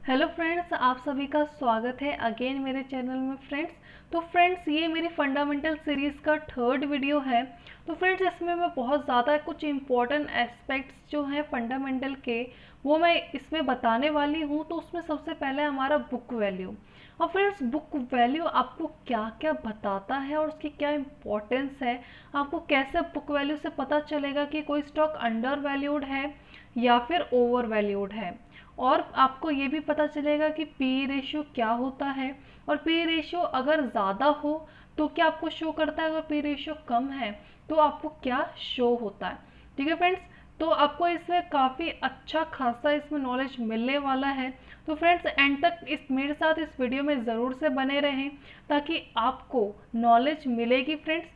Hello friends, आप सभी का स्वागत है अगेन मेरे चैनल में फ्रेंड्स। तो फ्रेंड्स, ये मेरी फंडामेंटल सीरीज़ का थर्ड वीडियो है। तो फ्रेंड्स, इसमें मैं बहुत ज़्यादा कुछ इम्पोर्टेंट एस्पेक्ट्स जो हैं फंडामेंटल के, वो मैं इसमें बताने वाली हूँ। तो उसमें सबसे पहले हमारा बुक वैल्यू। और फ्रेंड्स, बुक वैल्यू आपको क्या क्या बताता है और उसकी क्या इम्पोर्टेंस है, आपको कैसे बुक वैल्यू से पता चलेगा कि कोई स्टॉक अंडर वैल्यूड है या फिर ओवर वैल्यूड है। और आपको ये भी पता चलेगा कि पी रेशियो क्या होता है, और पी रेशियो अगर ज़्यादा हो तो क्या आपको शो करता है, अगर पी रेशियो कम है तो आपको क्या शो होता है। ठीक है फ्रेंड्स, तो आपको इसमें काफ़ी अच्छा खासा इसमें नॉलेज मिलने वाला है। तो फ्रेंड्स, एंड तक इस मेरे साथ इस वीडियो में ज़रूर से बने रहें ताकि आपको नॉलेज मिलेगी फ्रेंड्स।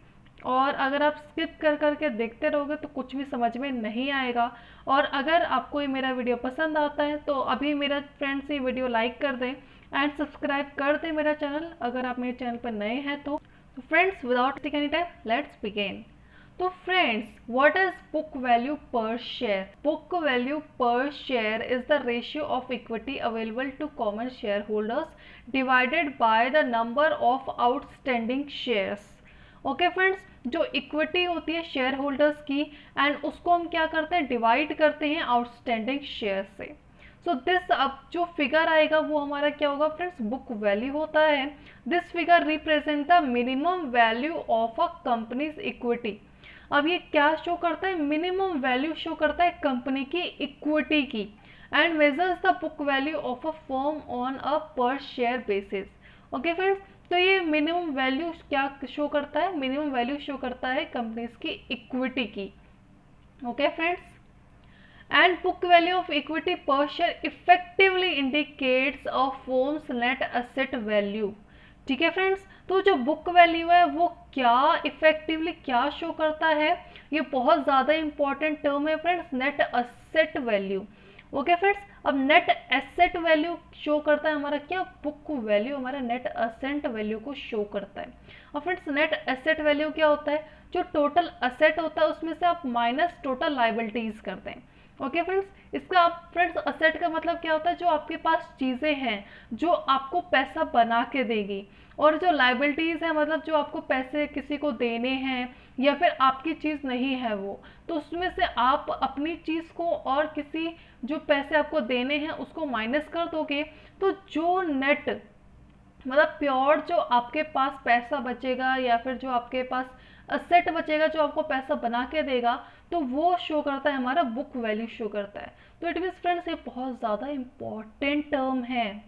और अगर आप स्किप कर करके देखते रहोगे तो कुछ भी समझ में नहीं आएगा। और अगर आपको ये मेरा वीडियो पसंद आता है तो अभी मेरा फ्रेंड्स ये वीडियो लाइक कर दें एंड सब्सक्राइब कर दें मेरा चैनल, अगर आप मेरे चैनल पर नए हैं तो। Friends, without taking any time, let's begin. तो friends, what is book value per share? Book value per share is the ratio of equity available to common share holders divided by the number of outstanding shares. Okay friends, जो equity होती है share holders की, and उसको हम क्या करते हैं, divide करते हैं आउटस्टैंडिंग शेयर से। सो दिस, अब जो फिगर आएगा वो हमारा क्या होगा फ्रेंड्स, बुक वैल्यू होता है। This figure represent the minimum value of a companies equity. अब ये क्या शो करता है, मिनिमम वैल्यू शो करता है कंपनी की इक्विटी की, and measures the book value of a firm on a पर शेयर बेसिस। ओके फ्रेंड्स, तो ये मिनिमम वैल्यू क्या शो करता है, मिनिमम वैल्यू शो करता है कंपनीज की इक्विटी की। Okay friends, and book value of equity per share effectively indicates a firm's net asset value. ठीक है फ्रेंड्स, तो जो बुक वैल्यू है वो क्या इफेक्टिवली क्या शो करता है, ये बहुत ज़्यादा इंपॉर्टेंट टर्म है friends, net asset value. Okay friends, अब नेट एसेट वैल्यू शो करता है हमारा क्या, बुक वैल्यू हमारा नेट एसेट वैल्यू को शो करता है। और फ्रेंड्स, नेट एसेट वैल्यू क्या होता है, जो टोटल एसेट होता है उसमें से आप माइनस टोटल लाइबिलिटीज करते हैं। ओके फ्रेंड्स, इसका आप फ्रेंड्स असेट का मतलब क्या होता है, जो आपके पास चीज़ें हैं जो आपको पैसा बना के देगी, और जो लाइबिलिटीज़ है मतलब जो आपको पैसे किसी को देने हैं या फिर आपकी चीज़ नहीं है वो, तो उसमें से आप अपनी चीज़ को और किसी जो पैसे आपको देने हैं उसको माइनस कर दोगे, तो जो नेट मतलब प्योर जो आपके पास पैसा बचेगा या फिर जो आपके पास असेट बचेगा जो आपको पैसा बना के देगा, तो वो शो करता है हमारा बुक वैल्यू शो करता है। तो इट मीन्स फ्रेंड्स, ये बहुत ज़्यादा इम्पॉर्टेंट टर्म है।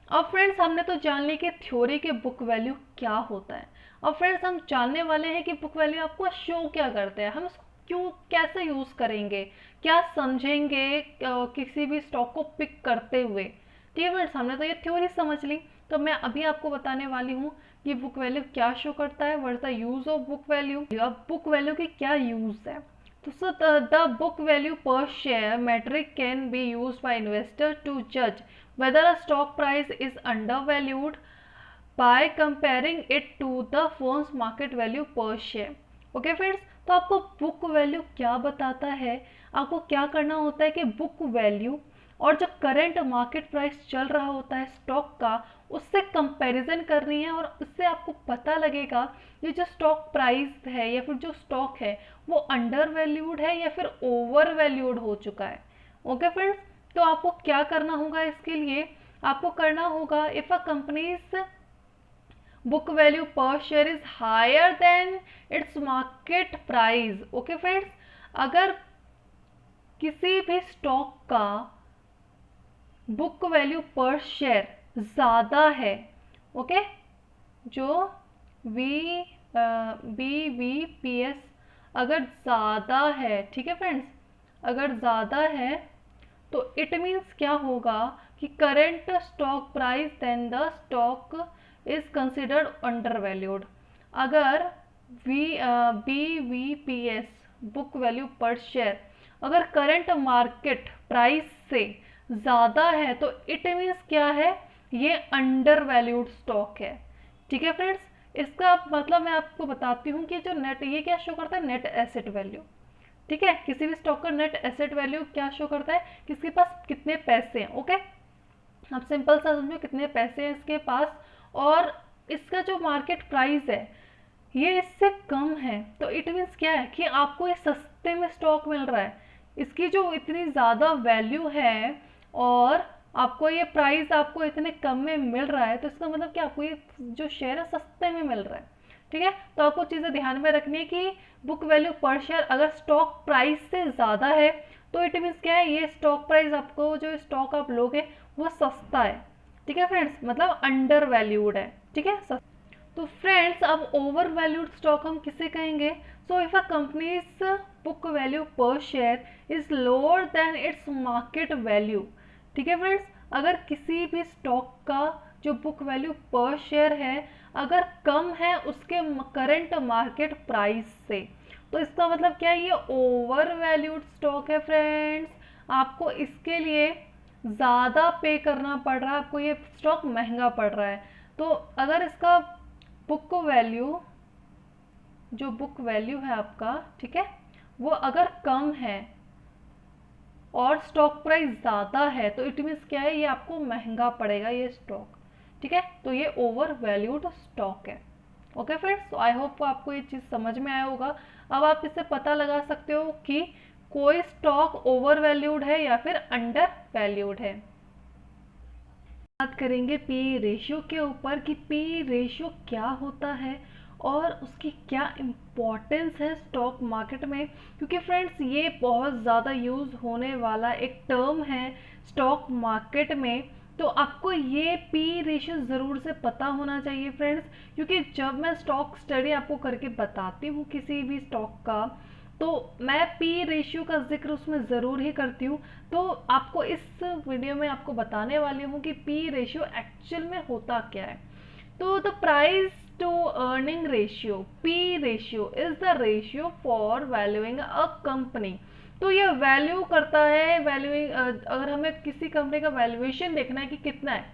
अब फ्रेंड्स, हमने तो जान ली कि थ्योरी के बुक वैल्यू क्या होता है। अब फ्रेंड्स, हम जानने वाले हैं कि बुक वैल्यू आपको शो क्या करते हैं, हम इसको क्यों कैसे यूज़ करेंगे, क्या समझेंगे किसी भी स्टॉक को पिक करते हुए। ठीक है फ्रेंड्स, हमने तो ये थ्योरी समझ ली, तो मैं अभी आपको बताने वाली हूँ कि बुक वैल्यू क्या शो करता है, what is the use of book value. अब बुक वैल्यू की क्या यूज है, तो so the book value per share metric can be used by investor to judge whether a stock price is undervalued by comparing it to the firm's market value per share. Okay friends, तो आपको book value क्या बताता है, आपको क्या करना होता है कि बुक वैल्यू और जो करंट मार्केट प्राइस चल रहा होता है स्टॉक का, उससे कंपैरिजन करनी है, और उससे आपको पता लगेगा ये जो स्टॉक प्राइस है या फिर जो स्टॉक है वो अंडर वैल्यूड है या फिर ओवर वैल्यूड हो चुका है। ओके फ्रेंड्स, तो आपको क्या करना होगा, इसके लिए आपको करना होगा, if a companies book value per share is higher than its market price। Okay friends, अगर किसी भी स्टॉक का बुक वैल्यू पर शेयर ज़्यादा है, ओके, जो वी BVPS अगर ज़्यादा है, ठीक है फ्रेंड्स, अगर ज़्यादा है तो इट मीन्स क्या होगा कि current stock price then the stock is considered undervalued. अगर BVPS book value per share अगर करंट मार्केट प्राइस से ज़्यादा है तो इट मीन्स क्या है, ये अंडर वैल्यूड स्टॉक है। ठीक है फ्रेंड्स, इसका मतलब मैं आपको बताती हूँ कि जो नेट, ये क्या शो करता है, नेट एसेट वैल्यू। ठीक है, किसी भी स्टॉक का नेट एसेट वैल्यू क्या शो करता है, किसके पास कितने पैसे हैं। ओके, अब सिंपल सा समझो, कितने पैसे हैं इसके पास और इसका जो मार्केट प्राइस है ये इससे कम है, तो इट मीन्स क्या है कि आपको ये सस्ते में स्टॉक मिल रहा है, इसकी जो इतनी ज़्यादा वैल्यू है और आपको ये प्राइस आपको इतने कम में मिल रहा है, तो इसका मतलब कि आपको ये जो शेयर है सस्ते में मिल रहा है। ठीक है, तो आपको चीज़ें ध्यान में रखनी है कि बुक वैल्यू पर शेयर अगर स्टॉक प्राइस से ज़्यादा है तो इट मीन्स क्या है, ये स्टॉक प्राइस आपको जो स्टॉक आप लोगे वो सस्ता है। ठीक है फ्रेंड्स, मतलब अंडर वैल्यूड है। ठीक है, तो फ्रेंड्स अब ओवर वैल्यूड स्टॉक हम किसे कहेंगे। So if a company's book value per share is lower than its market value. ठीक है फ्रेंड्स, अगर किसी भी स्टॉक का जो बुक वैल्यू पर शेयर है अगर कम है उसके करंट मार्केट प्राइस से, तो इसका मतलब क्या है, ये ओवर वैल्यूड स्टॉक है फ्रेंड्स। आपको इसके लिए ज़्यादा पे करना पड़ रहा है, आपको ये स्टॉक महंगा पड़ रहा है। तो अगर इसका बुक वैल्यू, जो बुक वैल्यू है आपका, ठीक है, वो अगर कम है और स्टॉक प्राइस ज़्यादा है तो इट मीन्स क्या है, ये आपको महंगा पड़ेगा ये स्टॉक। ठीक है, तो ये ओवर वैल्यूड स्टॉक है। ओके फ्रेंड्स, तो आई होप आपको ये चीज़ समझ में आया होगा। अब आप इससे पता लगा सकते हो कि कोई स्टॉक ओवर वैल्यूड है या फिर अंडर वैल्यूड है। बात करेंगे पी रेशियो के ऊपर कि पी रेशियो क्या होता है और उसकी क्या इम्पोर्टेंस है स्टॉक मार्केट में, क्योंकि फ्रेंड्स ये बहुत ज़्यादा यूज़ होने वाला एक टर्म है स्टॉक मार्केट में। तो आपको ये पी रेशियो ज़रूर से पता होना चाहिए फ्रेंड्स, क्योंकि जब मैं स्टॉक स्टडी आपको करके बताती हूँ किसी भी स्टॉक का, तो मैं पी रेशियो का जिक्र उसमें ज़रूर ही करती हूँ। तो आपको इस वीडियो में आपको बताने वाली हूँ कि पी रेशियो एक्चुअल में होता क्या है। तो the price to earning ratio, P ratio is the ratio for valuing a company. तो ये वैल्यू करता है, वैल्यूइंग, अगर हमें किसी कंपनी का वैल्यूएशन देखना है कि कितना है,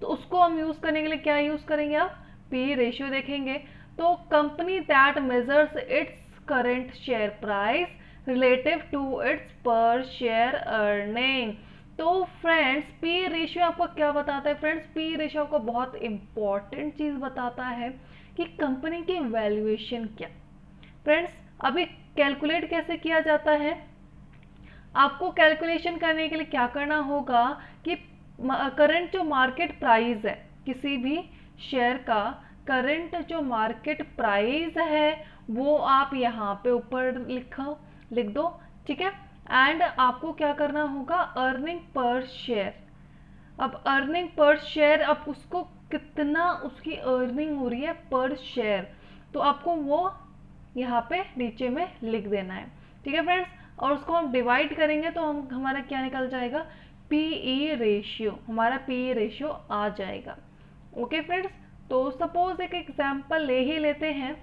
तो उसको हम यूज करने के लिए क्या यूज करेंगे, आप पी रेशियो देखेंगे। तो company that measures its current share price relative to its per share earning. तो फ्रेंड्स पी रेशियो आपको क्या बताता है, फ्रेंड्स पी रेशियो आपको बहुत इंपॉर्टेंट चीज बताता है कि कंपनी की वैल्यूएशन क्या। फ्रेंड्स अभी कैलकुलेट कैसे किया जाता है, आपको कैलकुलेशन करने के लिए क्या करना होगा कि करंट जो मार्केट प्राइस है किसी भी शेयर का, करंट जो मार्केट प्राइस है वो आप यहाँ पे ऊपर लिख दो। ठीक है, एंड आपको क्या करना होगा, अर्निंग पर शेयर। अब अर्निंग पर शेयर, अब उसको कितना उसकी अर्निंग हो रही है पर शेयर, तो आपको वो यहाँ पे नीचे में लिख देना है। ठीक है फ्रेंड्स, और उसको हम डिवाइड करेंगे तो हम हमारा क्या निकल जाएगा, पीई रेशियो, हमारा पीई रेशियो आ जाएगा। ओके फ्रेंड्स, तो सपोज एक एग्जांपल ले ही लेते हैं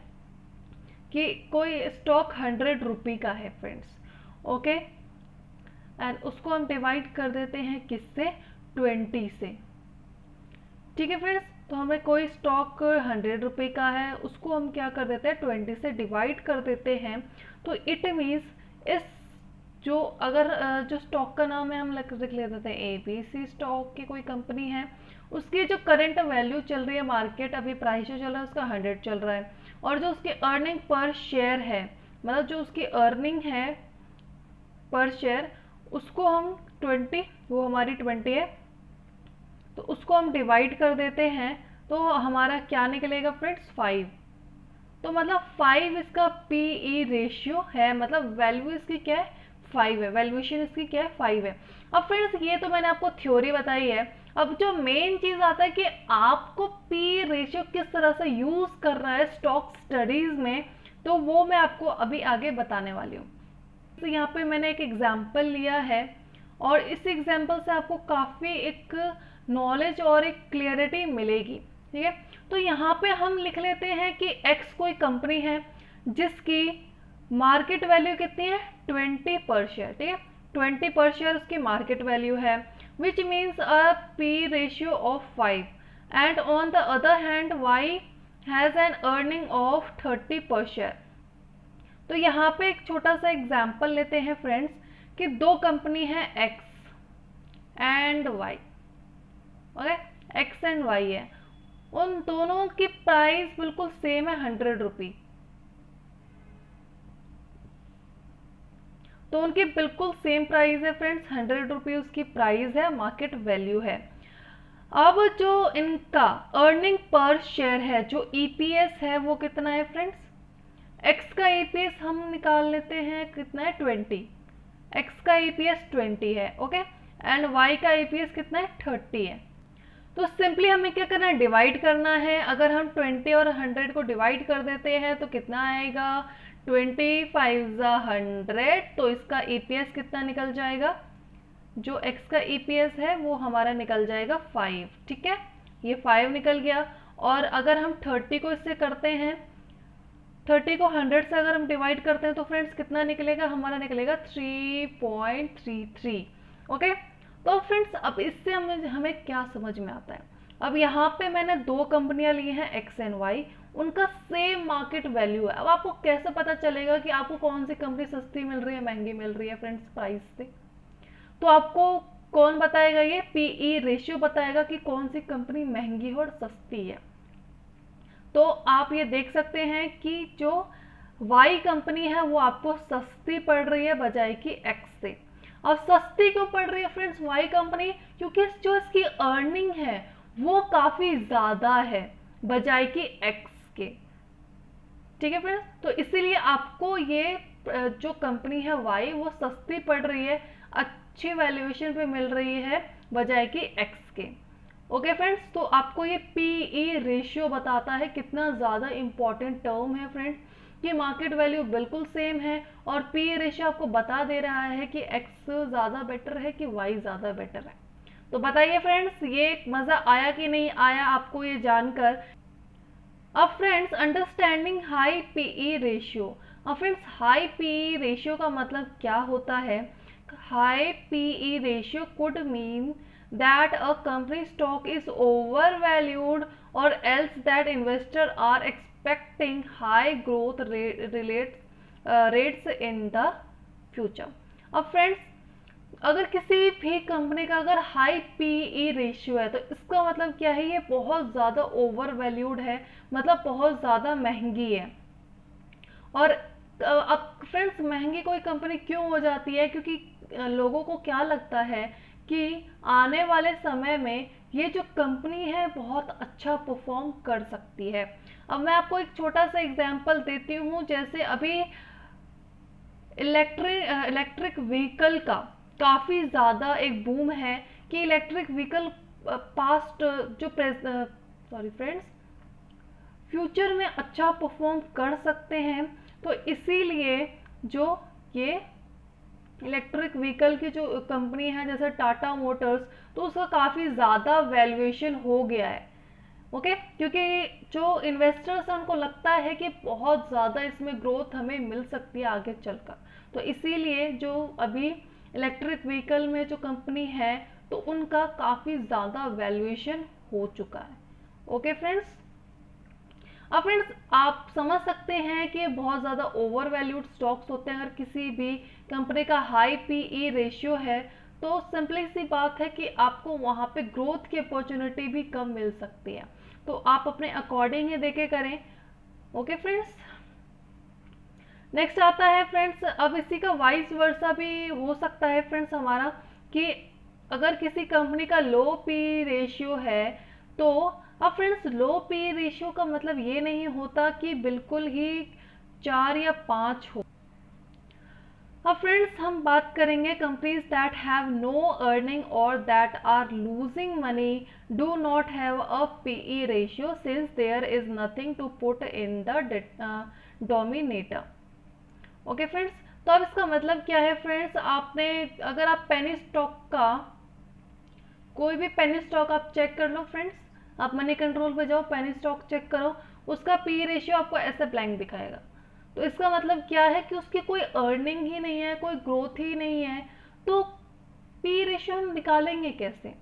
कि कोई स्टॉक 100 रुपये का है फ्रेंड्स। ओके, एंड उसको हम डिवाइड कर देते हैं किससे, 20 से। ठीक है फ्रेंड्स, तो हमें कोई स्टॉक 100 रुपये का है, उसको हम क्या कर देते हैं, 20 से डिवाइड कर देते हैं। तो इट मीन्स इस जो अगर जो स्टॉक का नाम है हम लिख लेते हैं ABC स्टॉक की कोई कंपनी है, उसकी जो करंट वैल्यू चल रही है मार्केट, अभी प्राइस जो चल रहा है उसका 100 चल रहा है, और जो उसकी अर्निंग पर शेयर है, मतलब जो उसकी अर्निंग है पर शेयर, उसको हम 20, वो हमारी 20 है, तो उसको हम डिवाइड कर देते हैं तो हमारा क्या निकलेगा फ्रेंड्स, 5। तो मतलब 5 इसका पीई रेशियो है, मतलब वैल्यू इसकी क्या है, 5 है, वैल्यूएशन इसकी क्या है, 5 है। अब फ्रेंड्स ये तो मैंने आपको थ्योरी बताई है, अब जो मेन चीज आता है कि आपको पी रेशियो किस तरह से यूज करना है स्टॉक स्टडीज में, तो वो मैं आपको अभी आगे बताने वाली हूँ। तो यहाँ पे मैंने एक एग्जाम्पल लिया है और इस एग्जाम्पल से आपको काफ़ी एक नॉलेज और एक क्लियरिटी मिलेगी। ठीक है, तो यहाँ पे हम लिख लेते हैं कि X कोई कंपनी है जिसकी मार्केट वैल्यू कितनी है, 20 पर शेयर। ठीक है, 20 पर शेयर उसकी मार्केट वैल्यू है, which means a P ratio of 5, and on the other hand Y has an earning of 30 पर शेयर। तो यहाँ पे एक छोटा सा एग्जाम्पल लेते हैं फ्रेंड्स कि दो कंपनी है X and Y, okay, X and Y है, उन दोनों की प्राइस बिल्कुल सेम है 100 रुपी, तो उनकी बिल्कुल सेम प्राइस है फ्रेंड्स, 100 रुपी उसकी प्राइस है, मार्केट वैल्यू है। अब जो इनका अर्निंग पर शेयर है, जो ईपीएस है, वो कितना है फ्रेंड्स? एक्स का ईपीएस हम निकाल लेते हैं, कितना है 20, एक्स का ईपीएस 20 है, ओके, एंड वाई का ईपीएस कितना है 30 है। तो सिंपली हमें क्या करना है, डिवाइड करना है। अगर हम 20 और 100 को डिवाइड कर देते हैं तो कितना आएगा, 25 100, तो इसका ईपीएस कितना निकल जाएगा, जो x का ईपीएस है वो हमारा निकल जाएगा 5, ठीक है, ये 5 निकल गया। और अगर हम 30 को इससे करते हैं, 30 को 100 से अगर हम डिवाइड करते हैं तो फ्रेंड्स कितना निकलेगा, हमारा निकलेगा 3.33, ओके। तो फ्रेंड्स अब इससे हमें क्या समझ में आता है, अब यहाँ पे मैंने दो कंपनियां ली हैं एक्स एंड वाई, उनका सेम मार्केट वैल्यू है। अब आपको कैसे पता चलेगा कि आपको कौन सी कंपनी सस्ती मिल रही है, महंगी मिल रही है फ्रेंड्स प्राइस से? तो आपको कौन बताएगा, ये पीई रेशियो बताएगा कि कौन सी कंपनी महंगी और सस्ती है। तो आप ये देख सकते हैं कि जो वाई कंपनी है वो आपको सस्ती पड़ रही है बजाय कि एक्स से। अब सस्ती क्यों पड़ रही है फ्रेंड्स वाई कंपनी, क्योंकि जो इसकी अर्निंग है वो काफी ज्यादा है बजाय कि एक्स के, ठीक है फ्रेंड्स। तो इसीलिए आपको ये जो कंपनी है वाई वो सस्ती पड़ रही है, अच्छी वैल्यूएशन पे मिल रही है बजाय कि एक्स के, ओके फ्रेंड्स। तो आपको ये पीई रेशियो बताता है, कितना ज़्यादा इंपॉर्टेंट टर्म है फ्रेंड्स, कि मार्केट वैल्यू बिल्कुल सेम है और पीई रेशियो आपको बता दे रहा है कि एक्स ज़्यादा बेटर है कि वाई ज़्यादा बेटर है। तो बताइए फ्रेंड्स, ये मज़ा आया कि नहीं आया आपको ये जानकर? अब friends understanding high PE ratio, अब फ्रेंड्स हाई पीई रेशियो का मतलब क्या होता है? High PE ratio could mean that a company stock is overvalued or else that investors are expecting high growth rates in the future। अब friends अगर किसी भी कंपनी का अगर हाई पीई रेशियो है तो इसका मतलब क्या है, ये बहुत ज़्यादा ओवर वैल्यूड है, मतलब बहुत ज़्यादा महंगी है। और अब फ्रेंड्स महंगी कोई कंपनी क्यों हो जाती है, क्योंकि लोगों को क्या लगता है कि आने वाले समय में ये जो कंपनी है बहुत अच्छा परफॉर्म कर सकती है। अब मैं आपको एक छोटा सा एग्जांपल देती हूँ, जैसे अभी इलेक्ट्रिक व्हीकल का काफ़ी ज़्यादा एक बूम है कि इलेक्ट्रिक व्हीकल पास्ट जो सॉरी फ्रेंड्स फ्यूचर में अच्छा परफॉर्म कर सकते हैं। तो इसीलिए जो ये इलेक्ट्रिक व्हीकल की जो कंपनी है जैसे टाटा मोटर्स, तो उसका काफ़ी ज़्यादा वैल्यूएशन हो गया है, ओके, क्योंकि जो इन्वेस्टर्स हैं उनको लगता है कि बहुत ज़्यादा इसमें ग्रोथ हमें मिल सकती है आगे चलकर। तो इसीलिए जो अभी इलेक्ट्रिक व्हीकल में जो कंपनी है तो उनका काफ़ी ज़्यादा वैल्यूएशन हो चुका है, ओके फ्रेंड्स। अब फ्रेंड्स आप समझ सकते हैं कि बहुत ज़्यादा ओवर वैल्यूड स्टॉक्स होते हैं। अगर किसी भी कंपनी का हाई पीई रेशियो है तो सिंपली सी बात है कि आपको वहाँ पे ग्रोथ की अपॉर्चुनिटी भी कम मिल सकती है, तो आप अपने अकॉर्डिंग ही देखे करें, ओके फ्रेंड्स। नेक्स्ट आता है फ्रेंड्स, अब इसी का वाइस वर्सा भी हो सकता है फ्रेंड्स हमारा, कि अगर किसी कंपनी का लो पी रेशियो है तो अब फ्रेंड्स लो पी रेशियो का मतलब ये नहीं होता कि बिल्कुल ही 4 या 5 हो। अब फ्रेंड्स हम बात करेंगे companies that have no earning or that are losing money do not have a PE ratio since there is nothing to put in the denominator, okay friends. तो अब इसका मतलब क्या है फ्रेंड्स, आपने अगर आप पेनी स्टॉक का कोई भी पेनी स्टॉक आप चेक कर लो फ्रेंड्स, आप मनी कंट्रोल पे जाओ, पेनी स्टॉक चेक करो, उसका पी रेशियो आपको ऐसे ब्लैंक दिखाएगा। तो इसका मतलब क्या है कि उसकी कोई अर्निंग ही नहीं है, कोई ग्रोथ ही नहीं है, तो पी रेशियो हम निकालेंगे कैसे?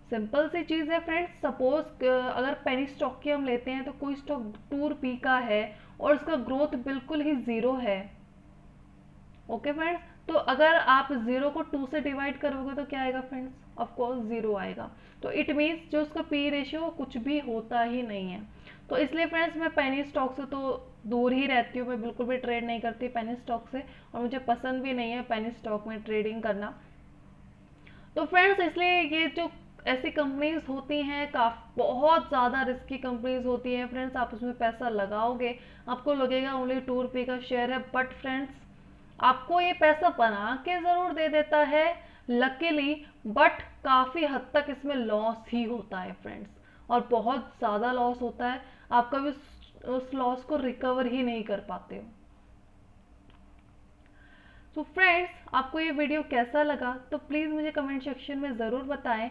सिंपल सी चीज़ है फ्रेंड्स, सपोज अगर पेनी स्टॉक की हम लेते हैं तो कोई स्टॉक 2 रुपये का है और इसका ग्रोथ बिल्कुल ही ज़ीरो है। ओके फ्रेंड्स, तो अगर आप ज़ीरो को 2 से डिवाइड करोगे तो क्या आएगा फ्रेंड्स? ऑफ कोर्स ज़ीरो आएगा। तो इट मीन्स जो उसका पी रेशियो कुछ भी होता ही नहीं है। तो इसलिए फ्रेंड्स मैं पेनी स्टॉक से तो दूर ही रहती हूँ, मैं बिल्कुल भी ट्रेड नहीं करती पेनी स्टॉक से, और मुझे पसंद भी नहीं है पेनी स्टॉक में ट्रेडिंग करना। तो फ्रेंड्स इसलिए ये जो ऐसी कंपनीज होती हैं बहुत ज़्यादा रिस्की कंपनीज होती हैं फ्रेंड्स, आप उसमें पैसा लगाओगे आपको लगेगा ओनली 2 रुपये का शेयर है, बट फ्रेंड्स आपको ये पैसा बना के ज़रूर दे देता है लकीली, बट काफ़ी हद तक इसमें लॉस ही होता है फ्रेंड्स, और बहुत ज़्यादा लॉस होता है, आप कभी उस लॉस को रिकवर ही नहीं कर पाते हो। तो फ्रेंड्स आपको ये वीडियो कैसा लगा तो प्लीज़ मुझे कमेंट सेक्शन में ज़रूर बताएं।